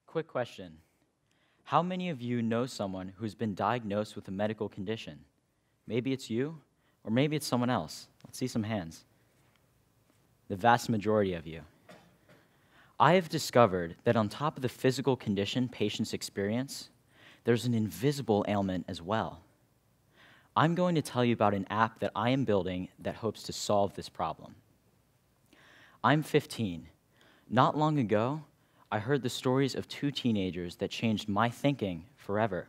Quick question. How many of you know someone who's been diagnosed with a medical condition? Maybe it's you, or maybe it's someone else. Let's see some hands. The vast majority of you. I have discovered that on top of the physical condition patients experience, there's an invisible ailment as well. I'm going to tell you about an app that I am building that hopes to solve this problem. I'm 15. Not long ago, I heard the stories of two teenagers that changed my thinking forever.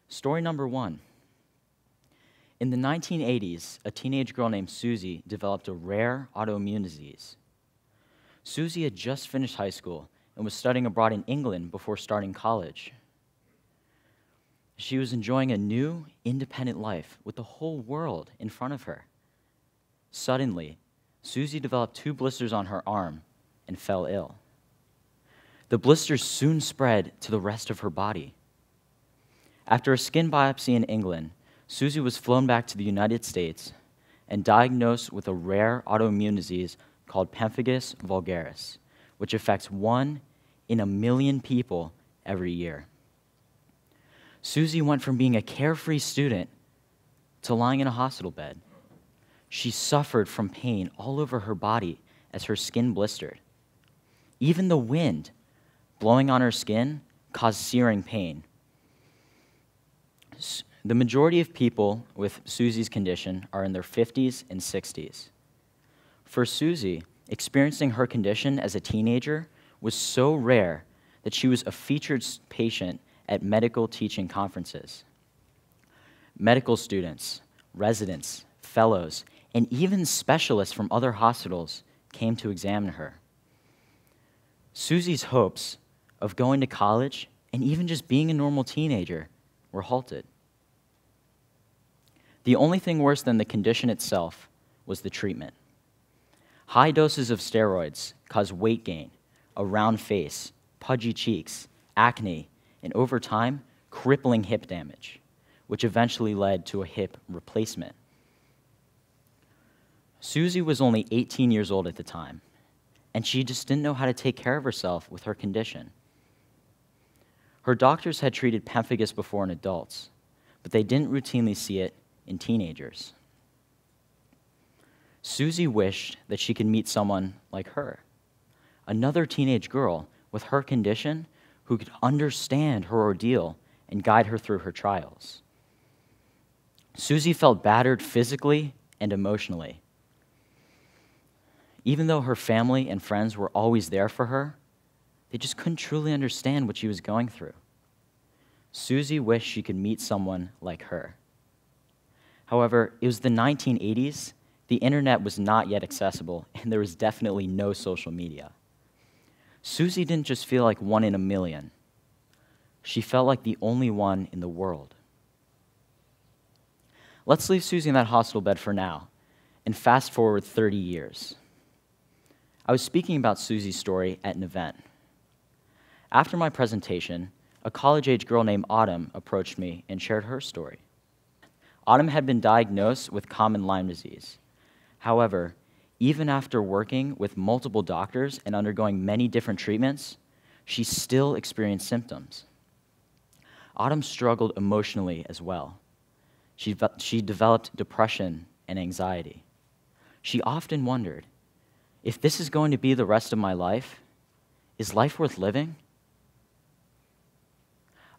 Story number one. In the 1980s, a teenage girl named Susie developed a rare autoimmune disease. Susie had just finished high school and was studying abroad in England before starting college. She was enjoying a new, independent life with the whole world in front of her. Suddenly, Susie developed 2 blisters on her arm and fell ill. The blisters soon spread to the rest of her body. After a skin biopsy in England, Susie was flown back to the United States and diagnosed with a rare autoimmune disease called pemphigus vulgaris, which affects 1 in a million people every year. Susie went from being a carefree student to lying in a hospital bed. She suffered from pain all over her body as her skin blistered. Even the wind blowing on her skin caused searing pain. The majority of people with Susie's condition are in their 50s and 60s. For Susie, experiencing her condition as a teenager was so rare that she was a featured patient at medical teaching conferences. Medical students, residents, fellows, and even specialists from other hospitals came to examine her. Susie's hopes of going to college and even just being a normal teenager were halted. The only thing worse than the condition itself was the treatment. High doses of steroids caused weight gain, a round face, pudgy cheeks, acne, and over time, crippling hip damage, which eventually led to a hip replacement. Susie was only 18 years old at the time, and she just didn't know how to take care of herself with her condition. Her doctors had treated pemphigus before in adults, but they didn't routinely see it in teenagers. Susie wished that she could meet someone like her, another teenage girl with her condition who could understand her ordeal and guide her through her trials. Susie felt battered physically and emotionally. Even though her family and friends were always there for her, they just couldn't truly understand what she was going through. Susie wished she could meet someone like her. However, it was the 1980s, the internet was not yet accessible, and there was definitely no social media. Susie didn't just feel like 1 in a million. She felt like the only one in the world. Let's leave Susie in that hospital bed for now, and fast forward 30 years. I was speaking about Susie's story at an event. After my presentation, a college-age girl named Autumn approached me and shared her story. Autumn had been diagnosed with common Lyme disease. However, even after working with multiple doctors and undergoing many different treatments, she still experienced symptoms. Autumn struggled emotionally as well. She developed depression and anxiety. She often wondered, if this is going to be the rest of my life, is life worth living?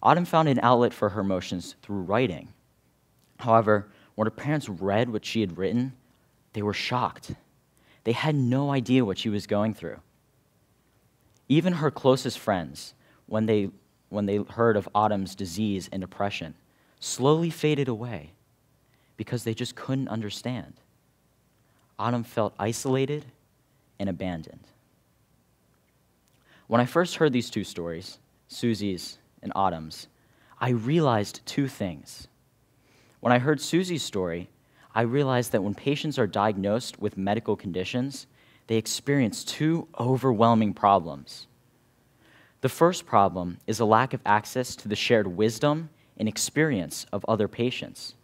Autumn found an outlet for her emotions through writing. However, when her parents read what she had written, they were shocked. They had no idea what she was going through. Even her closest friends, when they heard of Autumn's disease and depression, slowly faded away because they just couldn't understand. Autumn felt isolated and abandoned. When I first heard these 2 stories, Susie's and Autumn's, I realized 2 things. When I heard Susie's story, I realized that when patients are diagnosed with medical conditions, they experience 2 overwhelming problems. The first problem is a lack of access to the shared wisdom and experience of other patients.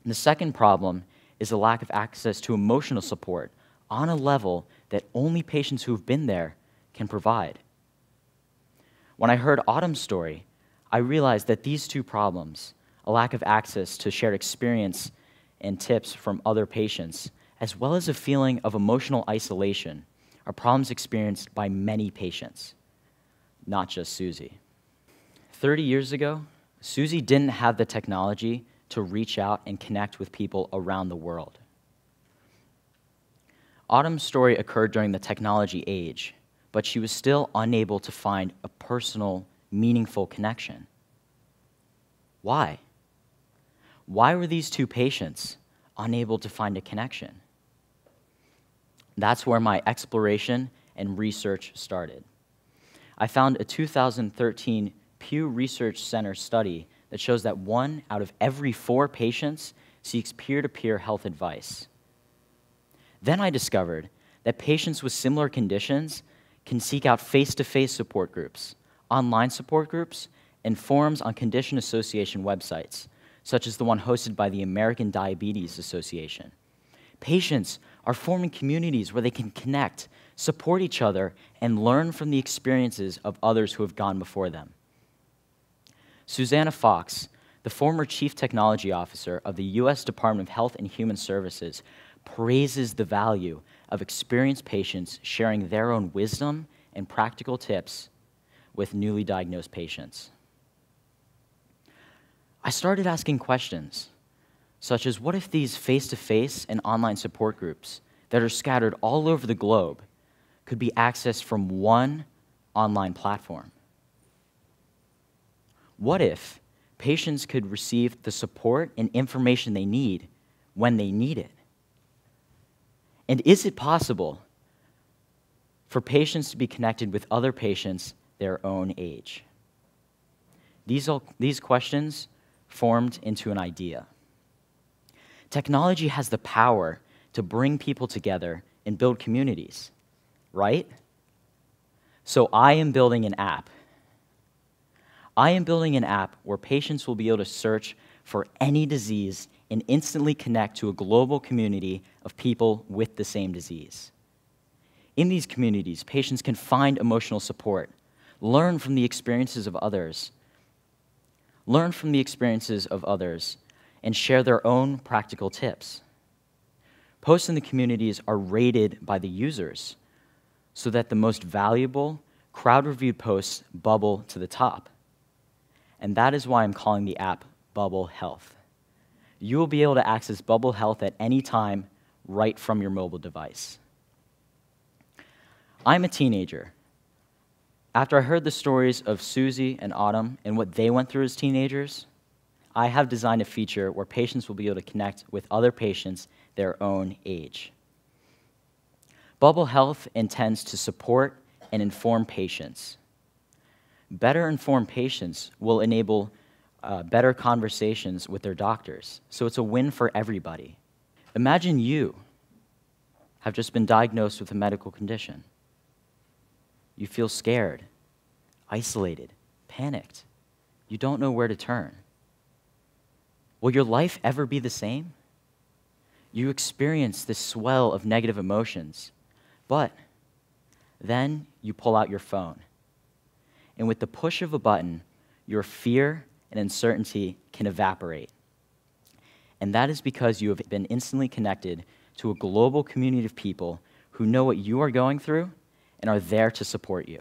And the second problem is a lack of access to emotional support on a level that only patients who have been there can provide. When I heard Autumn's story, I realized that these two problems, a lack of access to shared experience and tips from other patients, as well as a feeling of emotional isolation, are problems experienced by many patients, not just Susie. 30 years ago, Susie didn't have the technology to reach out and connect with people around the world. Autumn's story occurred during the technology age, but she was still unable to find a personal, meaningful connection. Why? Why were these two patients unable to find a connection? That's where my exploration and research started. I found a 2013 Pew Research Center study that shows that 1 out of every 4 patients seeks peer-to-peer health advice. Then I discovered that patients with similar conditions can seek out face-to-face support groups, online support groups, and forums on condition association websites, such as the one hosted by the American Diabetes Association. Patients are forming communities where they can connect, support each other, and learn from the experiences of others who have gone before them. Susanna Fox, the former Chief Technology Officer of the U.S. Department of Health and Human Services, praises the value of experienced patients sharing their own wisdom and practical tips with newly diagnosed patients. I started asking questions, such as what if these face-to-face and online support groups that are scattered all over the globe could be accessed from one online platform? What if patients could receive the support and information they need when they need it? And is it possible for patients to be connected with other patients their own age? These questions formed into an idea. Technology has the power to bring people together and build communities, right? So I am building an app. I am building an app where patients will be able to search for any disease and instantly connect to a global community of people with the same disease. In these communities, patients can find emotional support, learn from the experiences of others, and share their own practical tips. Posts in the communities are rated by the users so that the most valuable, crowd-reviewed posts bubble to the top. And that is why I'm calling the app Bubble Health. You will be able to access Bubble Health at any time right from your mobile device. I'm a teenager. After I heard the stories of Susie and Autumn and what they went through as teenagers, I have designed a feature where patients will be able to connect with other patients their own age. Bubble Health intends to support and inform patients. Better informed patients will enable better conversations with their doctors, so it's a win for everybody. Imagine you have just been diagnosed with a medical condition. You feel scared, isolated, panicked. You don't know where to turn. Will your life ever be the same? You experience this swell of negative emotions, but then you pull out your phone. And with the push of a button, your fear and uncertainty can evaporate. And that is because you have been instantly connected to a global community of people who know what you are going through and are there to support you.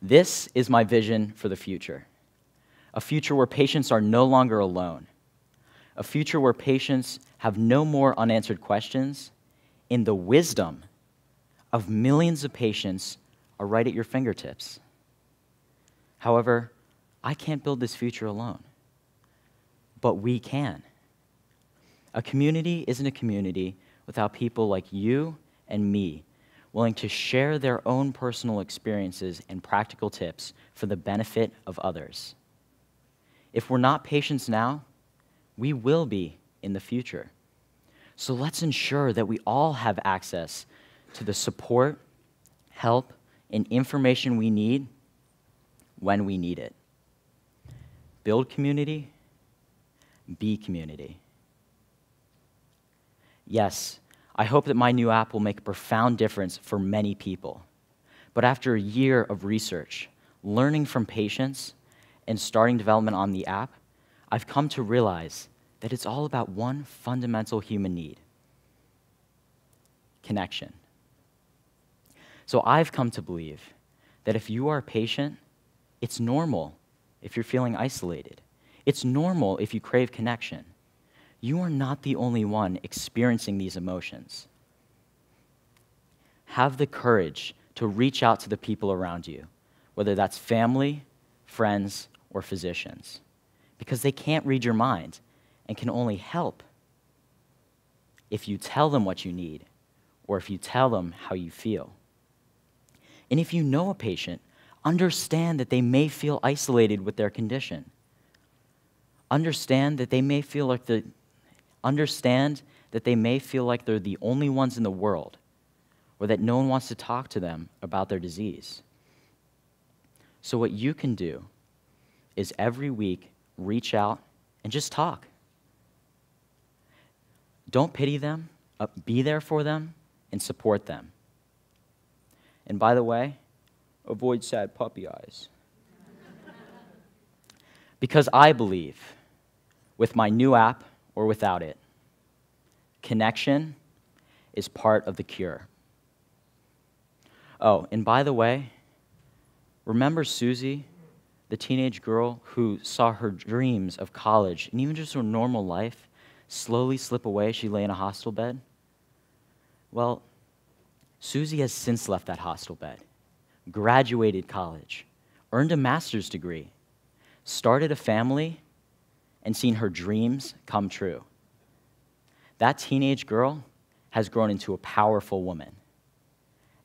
This is my vision for the future. A future where patients are no longer alone. A future where patients have no more unanswered questions, and the wisdom of millions of patients are right at your fingertips. However, I can't build this future alone, but we can. A community isn't a community without people like you and me willing to share their own personal experiences and practical tips for the benefit of others. If we're not patients now, we will be in the future. So let's ensure that we all have access to the support, help, and information we need when we need it. Build community, be community. Yes, I hope that my new app will make a profound difference for many people. But after a year of research, learning from patients, and starting development on the app, I've come to realize that it's all about one fundamental human need: connection. So I've come to believe that if you are a patient, it's normal if you're feeling isolated. It's normal if you crave connection. You are not the only one experiencing these emotions. Have the courage to reach out to the people around you, whether that's family, friends, or physicians, because they can't read your mind and can only help if you tell them what you need or if you tell them how you feel. And if you know a patient, understand that they may feel isolated with their condition. Understand that they may feel like they're the only ones in the world, or that no one wants to talk to them about their disease. So what you can do is every week reach out and just talk. Don't pity them, be there for them, and support them. And by the way, avoid sad puppy eyes. Because I believe, with my new app or without it, connection is part of the cure. Oh, and by the way, remember Susie, the teenage girl who saw her dreams of college and even just her normal life slowly slip away? She lay in a hospital bed. Well, Susie has since left that hospital bed, graduated college, earned a master's degree, started a family, and seen her dreams come true. That teenage girl has grown into a powerful woman.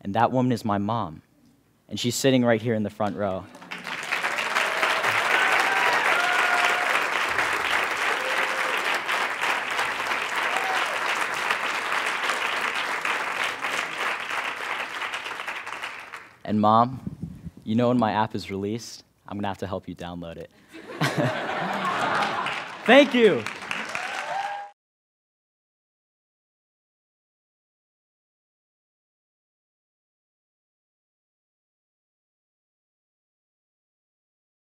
And that woman is my mom. And she's sitting right here in the front row. And Mom, you know when my app is released, I'm going to have to help you download it. Thank you.